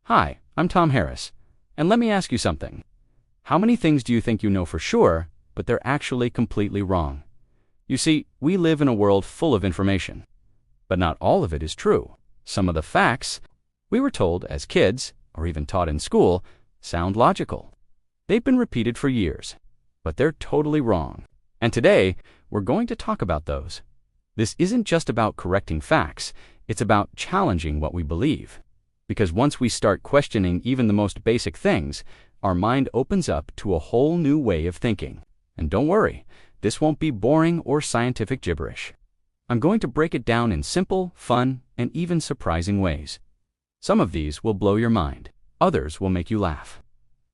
Hi, I'm Tom Harris, and let me ask you something. How many things do you think you know for sure, but they're actually completely wrong? You see, we live in a world full of information, but not all of it is true. Some of the facts we were told as kids, or even taught in school, sound logical. They've been repeated for years, but they're totally wrong. And today, we're going to talk about those. This isn't just about correcting facts, it's about challenging what we believe. Because once we start questioning even the most basic things, our mind opens up to a whole new way of thinking. And don't worry, this won't be boring or scientific gibberish. I'm going to break it down in simple, fun, and even surprising ways. Some of these will blow your mind, others will make you laugh.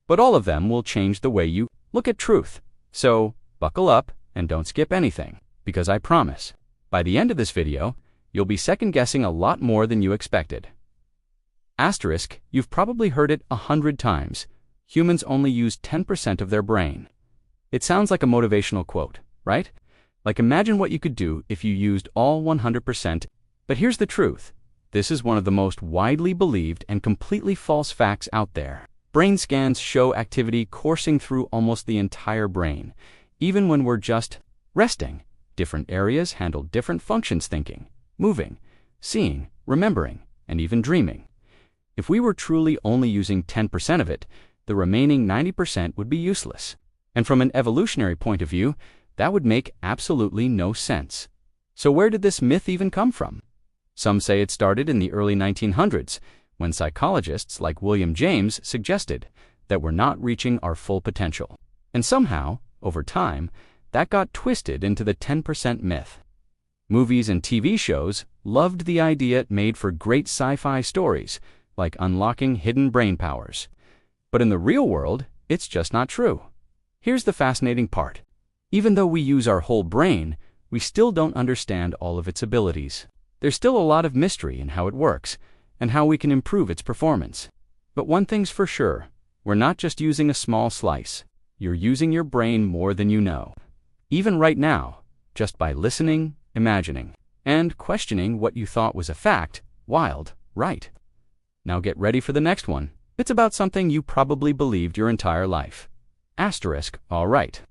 But all of them will change the way you look at truth. So, buckle up and don't skip anything, because I promise, by the end of this video, you'll be second-guessing a lot more than you expected. Asterisk, you've probably heard it 100 times. Humans only use 10% of their brain. It sounds like a motivational quote, right? Like imagine what you could do if you used all 100%. But here's the truth. This is one of the most widely believed and completely false facts out there. Brain scans show activity coursing through almost the entire brain. Even when we're just resting, different areas handle different functions: thinking, moving, seeing, remembering, and even dreaming. If we were truly only using 10% of it, the remaining 90% would be useless. And from an evolutionary point of view, that would make absolutely no sense. So where did this myth even come from? Some say it started in the early 1900s, when psychologists like William James suggested that we're not reaching our full potential. And somehow, over time, that got twisted into the 10% myth. Movies and TV shows loved the idea it made for great sci-fi stories, like unlocking hidden brain powers. But in the real world, it's just not true. Here's the fascinating part. Even though we use our whole brain, we still don't understand all of its abilities. There's still a lot of mystery in how it works, and how we can improve its performance. But one thing's for sure, we're not just using a small slice. You're using your brain more than you know. Even right now, just by listening, imagining, and questioning what you thought was a fact, wild, right? Now get ready for the next one. It's about something you probably believed your entire life. Asterisk, all right.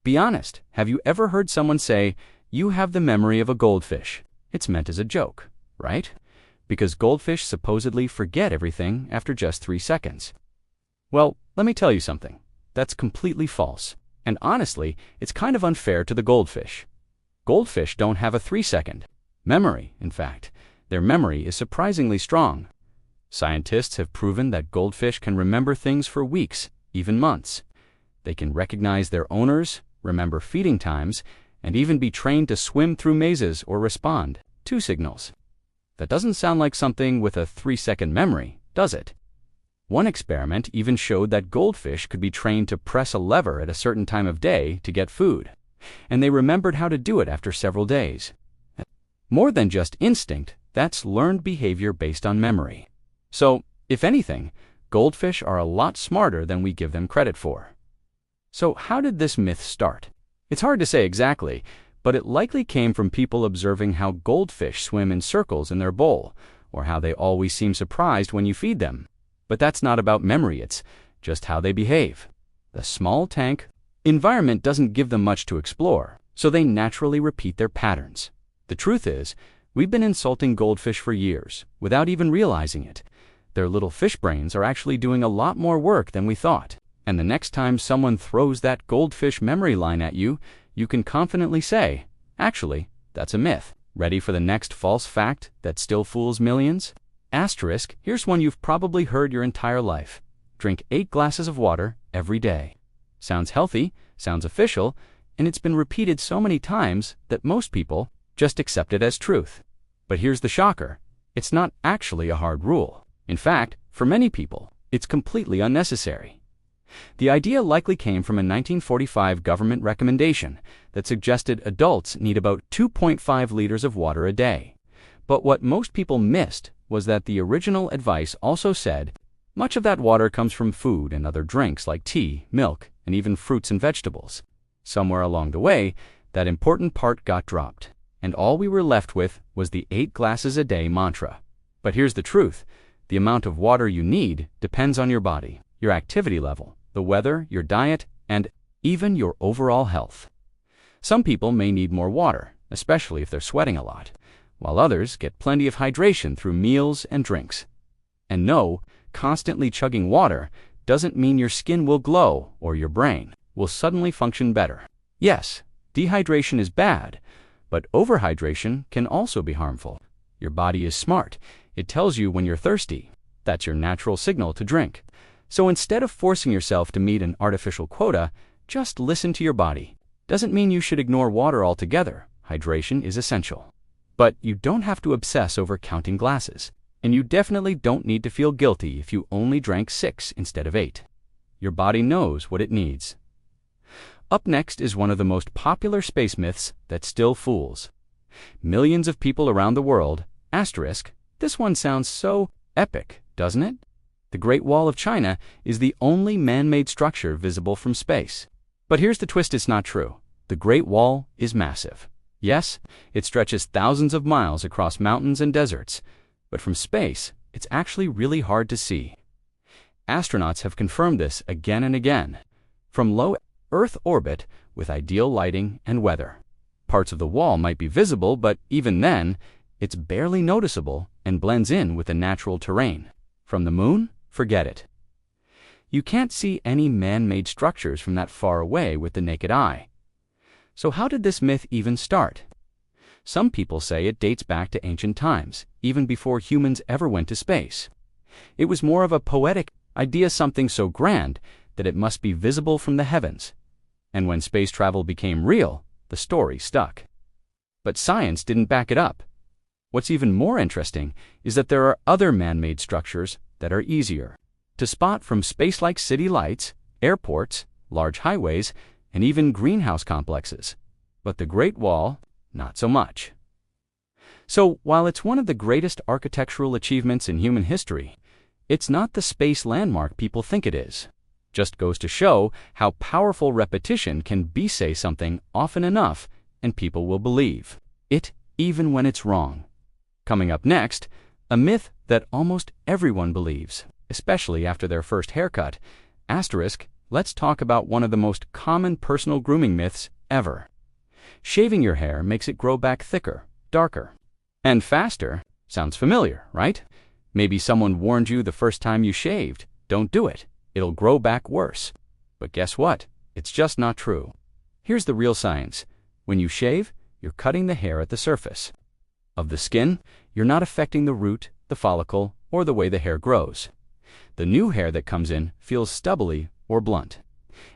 Be honest, have you ever heard someone say, "You have the memory of a goldfish"? It's meant as a joke, right? Because goldfish supposedly forget everything after just 3 seconds. Well, let me tell you something. That's completely false. And honestly, it's kind of unfair to the goldfish. Goldfish don't have a 3-second memory, in fact. Their memory is surprisingly strong. Scientists have proven that goldfish can remember things for weeks, even months. They can recognize their owners, remember feeding times, and even be trained to swim through mazes or respond to signals. That doesn't sound like something with a 3-second memory, does it? One experiment even showed that goldfish could be trained to press a lever at a certain time of day to get food, and they remembered how to do it after several days. More than just instinct, that's learned behavior based on memory. So, if anything, goldfish are a lot smarter than we give them credit for. So how did this myth start? It's hard to say exactly, but it likely came from people observing how goldfish swim in circles in their bowl, or how they always seem surprised when you feed them. But that's not about memory, it's just how they behave. The small tank environment doesn't give them much to explore, so they naturally repeat their patterns. The truth is, we've been insulting goldfish for years, without even realizing it. Their little fish brains are actually doing a lot more work than we thought. And the next time someone throws that goldfish memory line at you, you can confidently say, actually, that's a myth. Ready for the next false fact that still fools millions? Asterisk, here's one you've probably heard your entire life. Drink 8 glasses of water every day. Sounds healthy, sounds official, and it's been repeated so many times that most people just accept it as truth. But here's the shocker. It's not actually a hard rule. In fact, for many people, it's completely unnecessary. The idea likely came from a 1945 government recommendation that suggested adults need about 2.5 liters of water a day. But what most people missed was that the original advice also said much of that water comes from food and other drinks like tea, milk, and even fruits and vegetables. Somewhere along the way, that important part got dropped, and all we were left with was the 8 glasses a day mantra. But here's the truth. The amount of water you need depends on your body, your activity level, the weather, your diet, and even your overall health. Some people may need more water, especially if they're sweating a lot, while others get plenty of hydration through meals and drinks. And no, constantly chugging water doesn't mean your skin will glow or your brain will suddenly function better. Yes, dehydration is bad, but overhydration can also be harmful. Your body is smart. It tells you when you're thirsty. That's your natural signal to drink. So instead of forcing yourself to meet an artificial quota, just listen to your body. Doesn't mean you should ignore water altogether. Hydration is essential. But you don't have to obsess over counting glasses. And you definitely don't need to feel guilty if you only drank 6 instead of 8. Your body knows what it needs. Up next is one of the most popular space myths that still fools millions of people around the world. Asterisk, this one sounds so epic, doesn't it? The Great Wall of China is the only man-made structure visible from space. But here's the twist: it's not true. The Great Wall is massive. Yes, it stretches thousands of miles across mountains and deserts, but from space, it's actually really hard to see. Astronauts have confirmed this again and again, from low Earth orbit with ideal lighting and weather. Parts of the wall might be visible, but even then, it's barely noticeable and blends in with the natural terrain. From the moon, forget it. You can't see any man-made structures from that far away with the naked eye. So how did this myth even start? Some people say it dates back to ancient times, even before humans ever went to space. It was more of a poetic idea, something so grand that it must be visible from the heavens. And when space travel became real, the story stuck. But science didn't back it up. What's even more interesting is that there are other man-made structures that are easier to spot from space, like city lights, airports, large highways, and even greenhouse complexes. But the Great Wall, not so much. So, while it's one of the greatest architectural achievements in human history, it's not the space landmark people think it is. Just goes to show how powerful repetition can be. Say something often enough, and people will believe it, even when it's wrong. Coming up next, a myth that almost everyone believes, especially after their first haircut. Asterisk, let's talk about one of the most common personal grooming myths ever. Shaving your hair makes it grow back thicker, darker, and faster. Sounds familiar, right? Maybe someone warned you the first time you shaved. Don't do it. It'll grow back worse. But guess what? It's just not true. Here's the real science. When you shave, you're cutting the hair at the surface of the skin. You're not affecting the root, the follicle, or the way the hair grows. The new hair that comes in feels stubbly or blunt.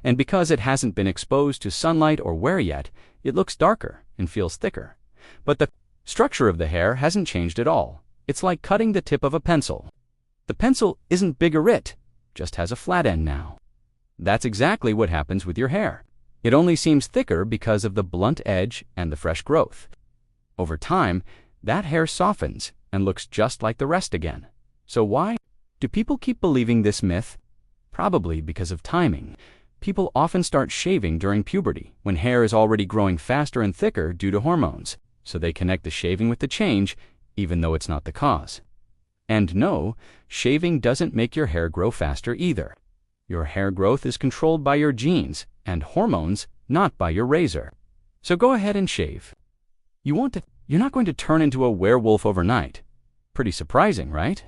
And because it hasn't been exposed to sunlight or wear yet, it looks darker and feels thicker. But the structure of the hair hasn't changed at all. It's like cutting the tip of a pencil. The pencil isn't bigger, it just has a flat end now. That's exactly what happens with your hair. It only seems thicker because of the blunt edge and the fresh growth. Over time, that hair softens and looks just like the rest again. So why do people keep believing this myth? Probably because of timing. People often start shaving during puberty, when hair is already growing faster and thicker due to hormones. So they connect the shaving with the change, even though it's not the cause. And no, shaving doesn't make your hair grow faster either. Your hair growth is controlled by your genes and hormones, not by your razor. So go ahead and shave. You're not going to turn into a werewolf overnight. Pretty surprising, right?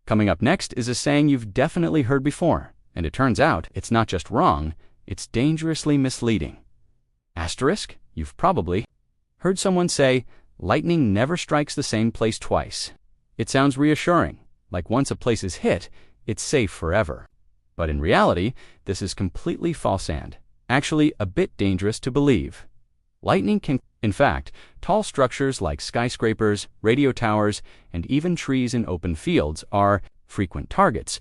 Coming up next is a saying you've definitely heard before, and it turns out it's not just wrong, it's dangerously misleading. Asterisk, you've probably heard someone say, lightning never strikes the same place twice. It sounds reassuring, like once a place is hit, it's safe forever. But in reality, this is completely false and actually a bit dangerous to believe. Lightning can, in fact, tall structures like skyscrapers, radio towers, and even trees in open fields are frequent targets.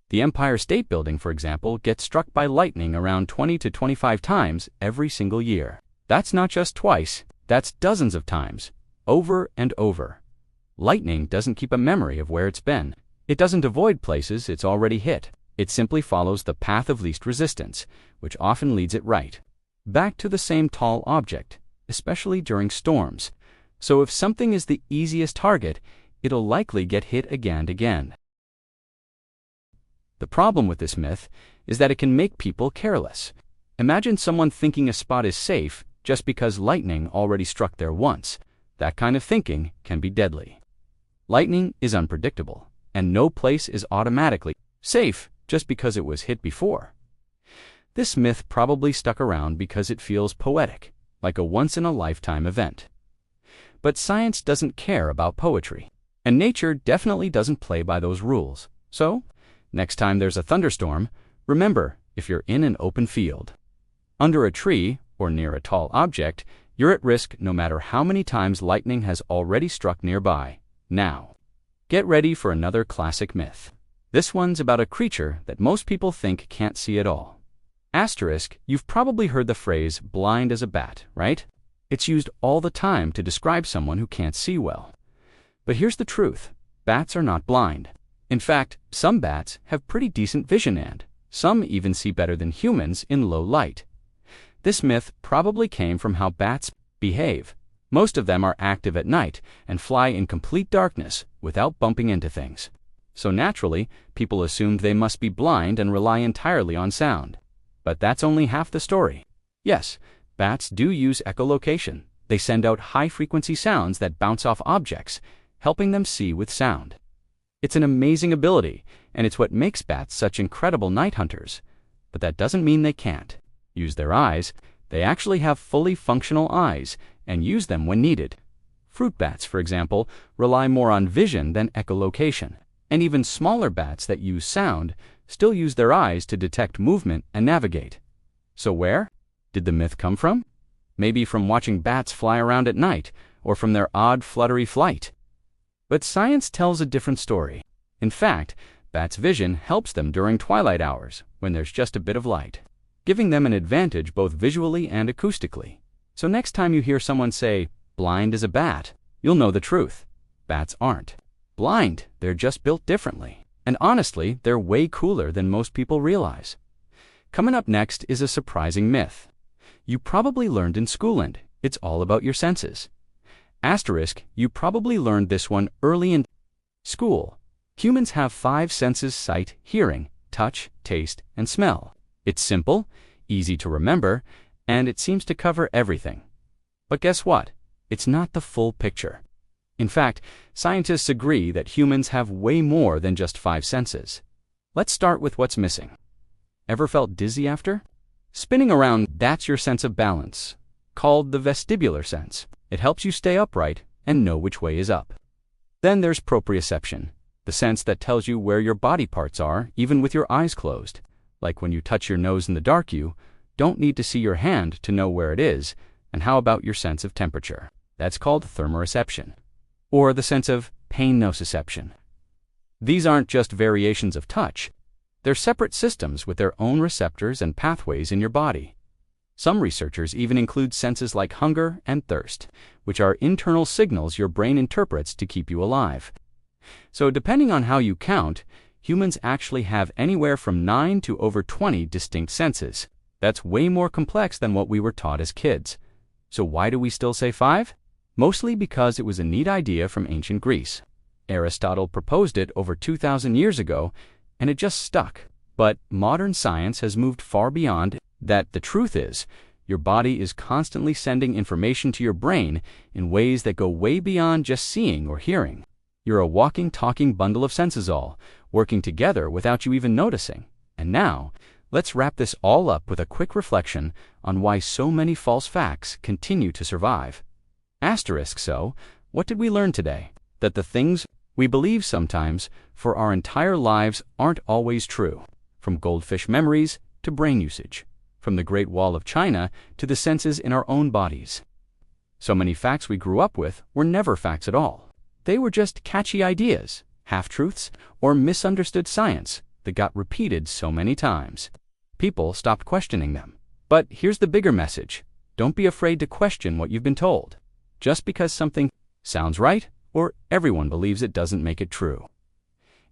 The Empire State Building, for example, gets struck by lightning around 20 to 25 times every single year. That's not just twice, that's dozens of times, over and over. Lightning doesn't keep a memory of where it's been. It doesn't avoid places it's already hit. It simply follows the path of least resistance, which often leads it right back to the same tall object, especially during storms. So if something is the easiest target, it'll likely get hit again and again. The problem with this myth is that it can make people careless. Imagine someone thinking a spot is safe just because lightning already struck there once. That kind of thinking can be deadly. Lightning is unpredictable, and no place is automatically safe just because it was hit before. This myth probably stuck around because it feels poetic, like a once-in-a-lifetime event. But science doesn't care about poetry, and nature definitely doesn't play by those rules. So, next time there's a thunderstorm, remember, if you're in an open field, under a tree, or near a tall object, you're at risk no matter how many times lightning has already struck nearby. Now, get ready for another classic myth. This one's about a creature that most people think can't see at all. Asterisk, you've probably heard the phrase blind as a bat, right? It's used all the time to describe someone who can't see well. But here's the truth. Bats are not blind. In fact, some bats have pretty decent vision and some even see better than humans in low light. This myth probably came from how bats behave. Most of them are active at night and fly in complete darkness without bumping into things. So naturally, people assumed they must be blind and rely entirely on sound. But that's only half the story. Yes, bats do use echolocation. They send out high-frequency sounds that bounce off objects, helping them see with sound. It's an amazing ability, and it's what makes bats such incredible night hunters. But that doesn't mean they can't use their eyes. They actually have fully functional eyes and use them when needed. Fruit bats, for example, rely more on vision than echolocation. And even smaller bats that use sound still use their eyes to detect movement and navigate. So where did the myth come from? Maybe from watching bats fly around at night, or from their odd fluttery flight. But science tells a different story. In fact, bats' vision helps them during twilight hours, when there's just a bit of light, giving them an advantage both visually and acoustically. So next time you hear someone say, blind as a bat, you'll know the truth. Bats aren't blind, they're just built differently. And honestly, they're way cooler than most people realize. Coming up next is a surprising myth. You probably learned in school, and it's all about your senses. Asterisk, you probably learned this one early in school. Humans have 5 senses: sight, hearing, touch, taste, and smell. It's simple, easy to remember, and it seems to cover everything. But guess what? It's not the full picture. In fact, scientists agree that humans have way more than just 5 senses. Let's start with what's missing. Ever felt dizzy after? Spinning around, that's your sense of balance, called the vestibular sense. It helps you stay upright and know which way is up. Then there's proprioception, the sense that tells you where your body parts are, even with your eyes closed. Like when you touch your nose in the dark, you don't need to see your hand to know where it is. And how about your sense of temperature? That's called thermoreception, or the sense of pain nociception. These aren't just variations of touch. They're separate systems with their own receptors and pathways in your body. Some researchers even include senses like hunger and thirst, which are internal signals your brain interprets to keep you alive. So depending on how you count, humans actually have anywhere from 9 to over 20 distinct senses. That's way more complex than what we were taught as kids. So why do we still say 5? Mostly because it was a neat idea from ancient Greece. Aristotle proposed it over 2,000 years ago, and it just stuck. But modern science has moved far beyond that. The truth is, your body is constantly sending information to your brain in ways that go way beyond just seeing or hearing. You're a walking, talking bundle of senses all working together without you even noticing. And now, let's wrap this all up with a quick reflection on why so many false facts continue to survive. Asterisk, so, what did we learn today? That the things we believe sometimes for our entire lives aren't always true. From goldfish memories to brain usage. From the Great Wall of China to the senses in our own bodies. So many facts we grew up with were never facts at all. They were just catchy ideas, half-truths, or misunderstood science that got repeated so many times. People stopped questioning them. But here's the bigger message. Don't be afraid to question what you've been told. Just because something sounds right, or everyone believes it, doesn't make it true.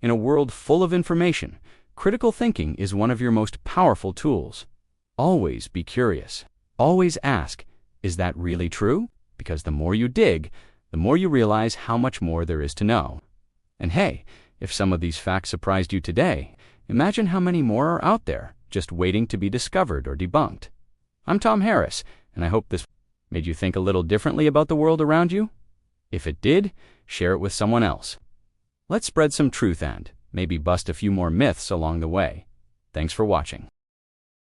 In a world full of information, critical thinking is one of your most powerful tools. Always be curious. Always ask, is that really true? Because the more you dig, the more you realize how much more there is to know. And hey, if some of these facts surprised you today, Imagine how many more are out there, just waiting to be discovered or debunked. I'm Tom Harris, and I hope this made you think a little differently about the world around you. If it did, share it with someone else. Let's spread some truth and maybe bust a few more myths along the way. Thanks for watching.